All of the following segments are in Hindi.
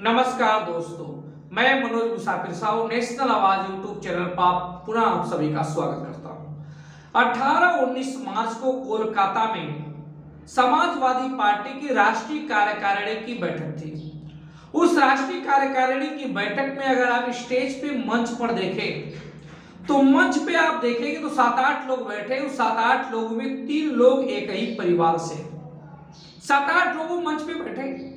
नमस्कार दोस्तों, मैं मनोज मुसाफिर साहू नेशनल आवाज यूट्यूब चैनल पर पुनः आप सभी का स्वागत करता हूं। 18-19 मार्च को कोलकाता में समाजवादी पार्टी की राष्ट्रीय कार्यकारिणी की बैठक थी। उस राष्ट्रीय कार्यकारिणी की बैठक में अगर आप स्टेज पे मंच पर देखें तो मंच पे आप देखेंगे तो 7-8 लोग बैठे। उस 7-8 लोगों में 3 लोग एक ही परिवार से, 7-8 लोग मंच पे बैठे।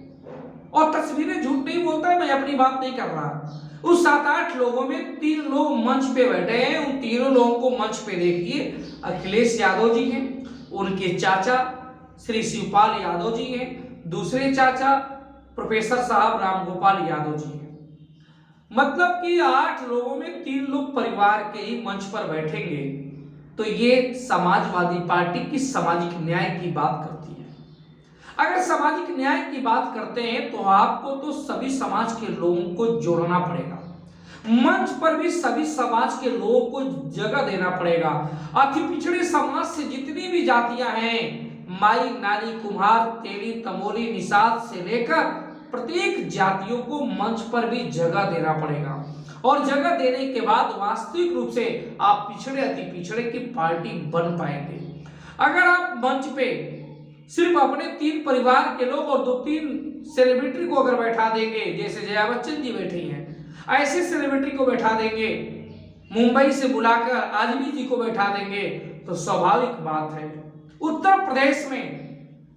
और तस्वीरें झूठ नहीं बोलता है, मैं अपनी बात नहीं कर रहा। उस 7-8 लोगों में 3 लोग मंच पे बैठे हैं। उन तीनों लोगों को मंच पे देखिए, अखिलेश यादव जी हैं, उनके चाचा श्री शिवपाल यादव जी हैं, दूसरे चाचा प्रोफेसर साहब रामगोपाल यादव जी हैं। मतलब कि 8 लोगों में 3 लोग परिवार के ही मंच पर बैठेंगे तो ये समाजवादी पार्टी की सामाजिक न्याय की बात करती है। अगर सामाजिक न्याय की बात करते हैं तो आपको तो सभी समाज के लोगों को जोड़ना पड़ेगा, मंच पर भी सभी समाज के लोगों को जगह देना पड़ेगा। अति पिछड़े समाज से जितनी भी जातियां हैं, माई नानी कुम्हार तेली तमोली निषाद से लेकर प्रत्येक जातियों को मंच पर भी जगह देना पड़ेगा। और जगह देने के बाद वास्तविक रूप से आप पिछड़े अति पिछड़े की पार्टी बन पाएंगे। अगर आप मंच पे सिर्फ अपने 3 परिवार के लोग और 2-3 सेलिब्रिटी को अगर बैठा देंगे, जैसे जया बच्चन जी बैठी हैं, ऐसे सेलिब्रिटी को बैठा देंगे, मुंबई से बुलाकर आजमी जी को बैठा देंगे, तो स्वाभाविक बात है उत्तर प्रदेश में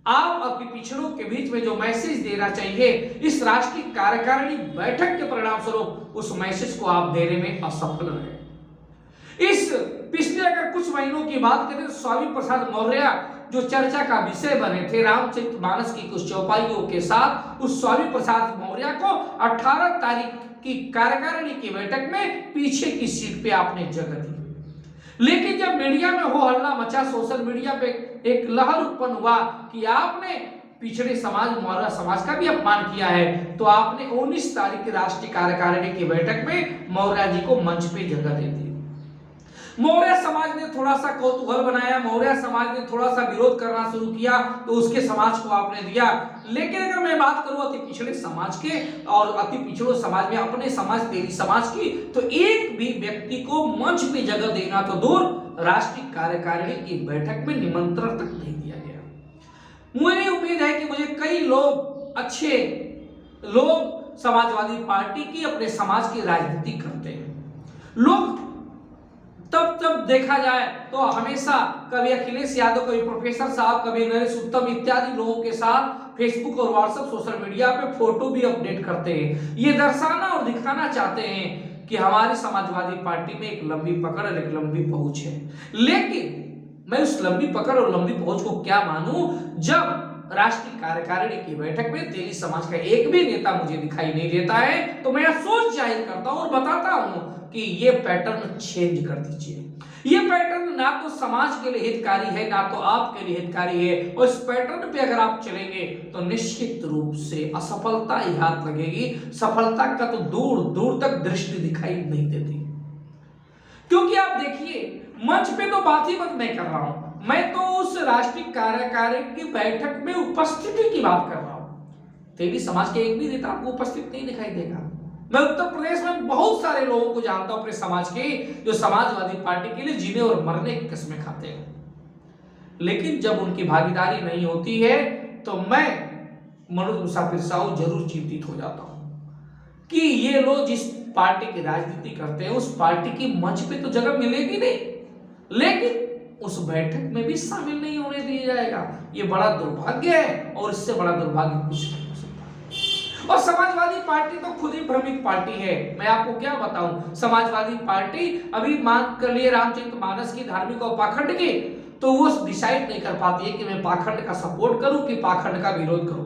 आप अपने पिछड़ों के बीच में जो मैसेज देना चाहिए इस राष्ट्रीय कार्यकारिणी बैठक के परिणाम स्वरूप, उस मैसेज को आप देने में असफल रहे। इस पिछले अगर कुछ महीनों की बात करें तो स्वामी प्रसाद मौर्य जो चर्चा का विषय बने थे रामचरितमानस की कुछ चौपाइयों के साथ, उस स्वामी प्रसाद मौर्य को 18 तारीख की कार्यकारिणी की बैठक में पीछे की सीट पे आपने जगह दी। लेकिन जब मीडिया में हो हल्ला मचा, सोशल मीडिया पे एक लहर उत्पन्न हुआ कि आपने पिछड़े समाज मौर्य समाज का भी अपमान किया है, तो आपने 19 तारीख की राष्ट्रीय कार्यकारिणी की बैठक में मौर्य जी को मंच पे जगह दे दी। मौर्य समाज ने थोड़ा सा कौतूहल बनाया, मौर्य समाज ने थोड़ा सा विरोध करना शुरू किया, तो उसके समाज को आपने दिया। लेकिन अगर मैं बात करूं अति पिछड़े समाज के और अति पिछड़ो समाज में अपने समाज तेरी समाज की, तो एक भी व्यक्ति को मंच पे जगह देना तो दूर, राष्ट्रीय कार्यकारिणी की बैठक में निमंत्रण तक नहीं दिया गया। मुझे उम्मीद है कि मुझे कई लोग अच्छे लोग समाजवादी पार्टी की अपने समाज की राजनीति करते हैं। लोग तब देखा जाए तो हमेशा कभी अखिलेश यादव, कभी प्रोफेसर साहब, कभी नरेश उत्तम इत्यादि लोगों के साथ फेसबुक और व्हाट्सएप सोशल मीडिया पे फोटो भी अपडेट करते हैं। ये दर्शाना और दिखाना चाहते हैं कि हमारी समाजवादी पार्टी में एक लंबी पकड़ और एक लंबी पहुंच है। लेकिन मैं उस लंबी पकड़ और लंबी पहुंच को क्या मानूं जब राष्ट्रीय कार्यकारिणी की बैठक में तेली समाज का एक भी नेता मुझे दिखाई नहीं देता है, तो मैं अफसोस जाहिर करता हूं और बताता हूं कि ये पैटर्न चेंज कर दीजिए। ये पैटर्न ना तो समाज के लिए हितकारी है, ना तो आपके लिए हितकारी है। और इस पैटर्न पे अगर आप चलेंगे तो निश्चित रूप से असफलता ही हाथ लगेगी। सफलता का तो दूर दूर तक दृष्टि दिखाई नहीं देती। क्योंकि आप देखिए, मंच पे तो बात ही मत नहीं कर रहा हूं, मैं तो उस राष्ट्रीय कार्यकारिणी की बैठक में उपस्थिति की बात कर रहा हूं। तेली समाज के एक भी नेता आपको उपस्थित नहीं दिखाई देगा। मैं उत्तर प्रदेश में बहुत सारे लोगों को जानता हूं अपने समाज के, जो समाजवादी पार्टी के लिए जीने और मरने की कस्में खाते हैं। लेकिन जब उनकी भागीदारी नहीं होती है तो मैं मनोज मुसाफिर साहू जरूर चिंतित हो जाता हूं कि ये लोग जिस पार्टी की राजनीति करते हैं उस पार्टी की मंच पे तो जगह मिलेगी नहीं, लेकिन उस बैठक में भी शामिल नहीं होने दिया जाएगा। ये बड़ा दुर्भाग्य है और इससे बड़ा दुर्भाग्य कुछ नहीं हो सकता। और समाजवादी पार्टी तो खुद ही भ्रमित पार्टी है। मैं आपको क्या बताऊं, समाजवादी पार्टी अभी मान कर लिए रामचरितमानस की धार्मिक और पाखंड की, तो वो डिसाइड नहीं कर पाती है कि मैं पाखंड का सपोर्ट करूं कि पाखंड का विरोध करूं।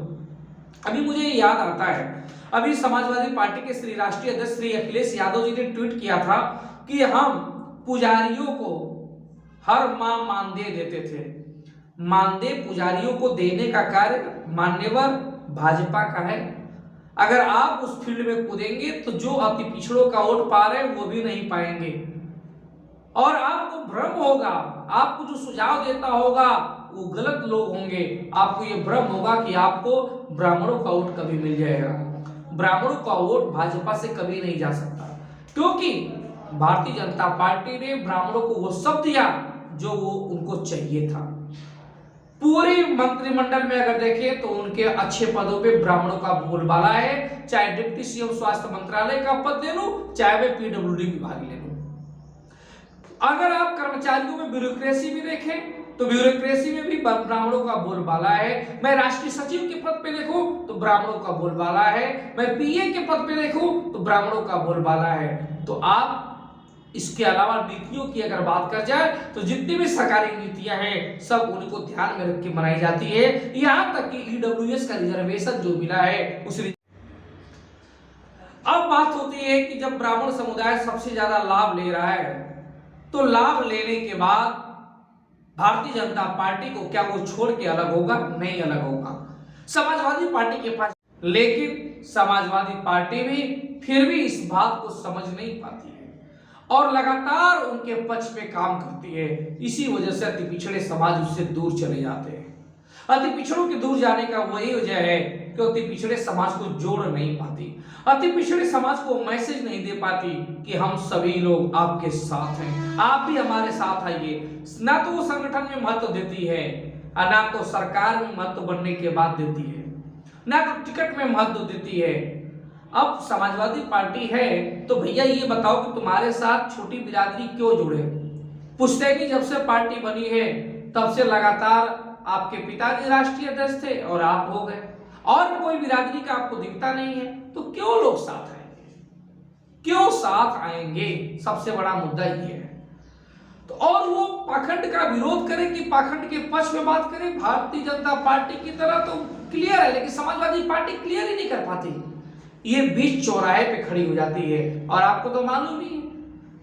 अभी मुझे याद आता है, अभी समाजवादी पार्टी के श्री राष्ट्रीय अध्यक्ष श्री अखिलेश यादव जी ने ट्वीट किया था कि हम पुजारियों को हर माह मानदेय देते थे। मानदेय पुजारियों को देने का कार्य मान्यवर भाजपा का है। अगर आप उस फील्ड में कूदेंगे तो जो अति पिछड़ों का वोट पा रहे हैं वो भी नहीं पाएंगे। और आपको भ्रम होगा, आपको जो सुझाव देता होगा वो गलत लोग होंगे। आपको ये भ्रम होगा कि आपको ब्राह्मणों का वोट कभी मिल जाएगा। ब्राह्मणों का वोट भाजपा से कभी नहीं जा सकता, क्योंकि भारतीय जनता पार्टी ने ब्राह्मणों को वो सब दिया जो वो उनको चाहिए था। पूरे मंत्रिमंडल में अगर देखें तो उनके अच्छे पदों पे ब्राह्मणों का बोलबाला है, चाहे डिप्टी सीएम स्वास्थ्य मंत्रालय का पद ले लूं, चाहे वे पीडब्ल्यूडी विभाग ले लूं। अगर आप कर्मचारियों में ब्यूरोक्रेसी भी देखें तो ब्यूरोक्रेसी में भी ब्राह्मणों का बोलबाला है। मैं राष्ट्रीय सचिव के पद पे देखूं तो ब्राह्मणों का बोलबाला है, मैं पीए के पद पे देखूं तो ब्राह्मणों का बोलबाला है। तो आप इसके अलावा नीतियों की अगर बात कर जाए तो जितनी भी सरकारी नीतियां हैं सब उनको ध्यान में रख के बनाई जाती है। यहां तक कि ईडब्ल्यूएस का रिजर्वेशन जो मिला है उस अब बात होती है कि जब ब्राह्मण समुदाय सबसे ज्यादा लाभ ले रहा है तो लाभ लेने के बाद भारतीय जनता पार्टी को क्या वो छोड़ के अलग होगा? नहीं अलग होगा। समाजवादी पार्टी के पास, लेकिन समाजवादी पार्टी भी फिर भी इस बात को समझ नहीं पाती है और लगातार उनके पक्ष में काम करती है। इसी वजह से अति पिछड़े समाज उससे दूर चले जाते हैं। अति पिछड़ों के दूर जाने का वही वजह है कि अति पिछड़े समाज को जोड़ नहीं पाती, अति पिछड़े समाज को मैसेज नहीं दे पाती कि हम सभी लोग आपके साथ हैं, आप भी हमारे साथ आइए। ना तो वो संगठन में महत्व देती है और ना तो सरकार में महत्व बनने के बाद देती है, ना तो टिकट में महत्व देती है। अब समाजवादी पार्टी है तो भैया ये बताओ कि तुम्हारे साथ छोटी बिरादरी क्यों जुड़े? पुश्तैनी जब से पार्टी बनी है तब से लगातार आपके पिताजी राष्ट्रीय अध्यक्ष थे और आप हो गए, और कोई बिरादरी का आपको दिखता नहीं है, तो क्यों लोग साथ आएंगे? क्यों साथ आएंगे? सबसे बड़ा मुद्दा ये है। तो और वो पाखंड का विरोध करें कि पाखंड के पक्ष में बात करें, भारतीय जनता पार्टी की तरह तो क्लियर है, लेकिन समाजवादी पार्टी क्लियर ही नहीं कर पाती। ये बीच चौराहे पे खड़ी हो जाती है। और आपको तो मालूम ही है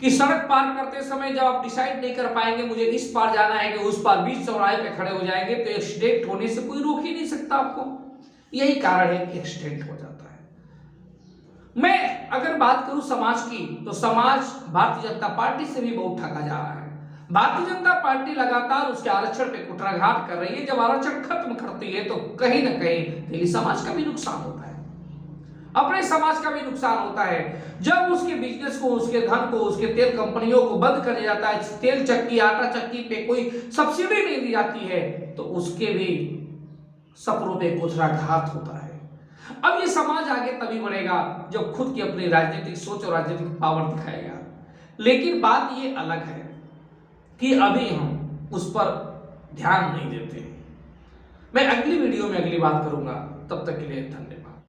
कि सड़क पार करते समय जब आप डिसाइड नहीं कर पाएंगे मुझे इस पार जाना है कि उस पार, बीच चौराहे पे खड़े हो जाएंगे तो एक्सीडेंट होने से कोई रोक ही नहीं सकता आपको। यही कारण है कि एक्सीडेंट हो जाता है। मैं अगर बात करूं समाज की तो समाज भारतीय जनता पार्टी से भी बहुत ठगा जा रहा है। भारतीय जनता पार्टी लगातार उसके आरक्षण पे कुठाराघात कर रही है। जब आरक्षण खत्म करती है तो कहीं ना कहीं दिल्ली समाज का भी नुकसान होता है, अपने समाज का भी नुकसान होता है। जब उसके बिजनेस को, उसके धन को, उसके तेल कंपनियों को बंद कर दिया जाता है, तेल चक्की, आटा चक्की पे कोई सब्सिडी नहीं दी जाती है, तो उसके भी सपनों पे कुठाराघात होता है। अब ये समाज आगे तभी बढ़ेगा जब खुद की अपनी राजनीतिक सोच और राजनीतिक पावर दिखाएगा। लेकिन बात ये अलग है कि अभी हम उस पर ध्यान नहीं देते। मैं अगली वीडियो में अगली बात करूंगा, तब तक के लिए धन्यवाद।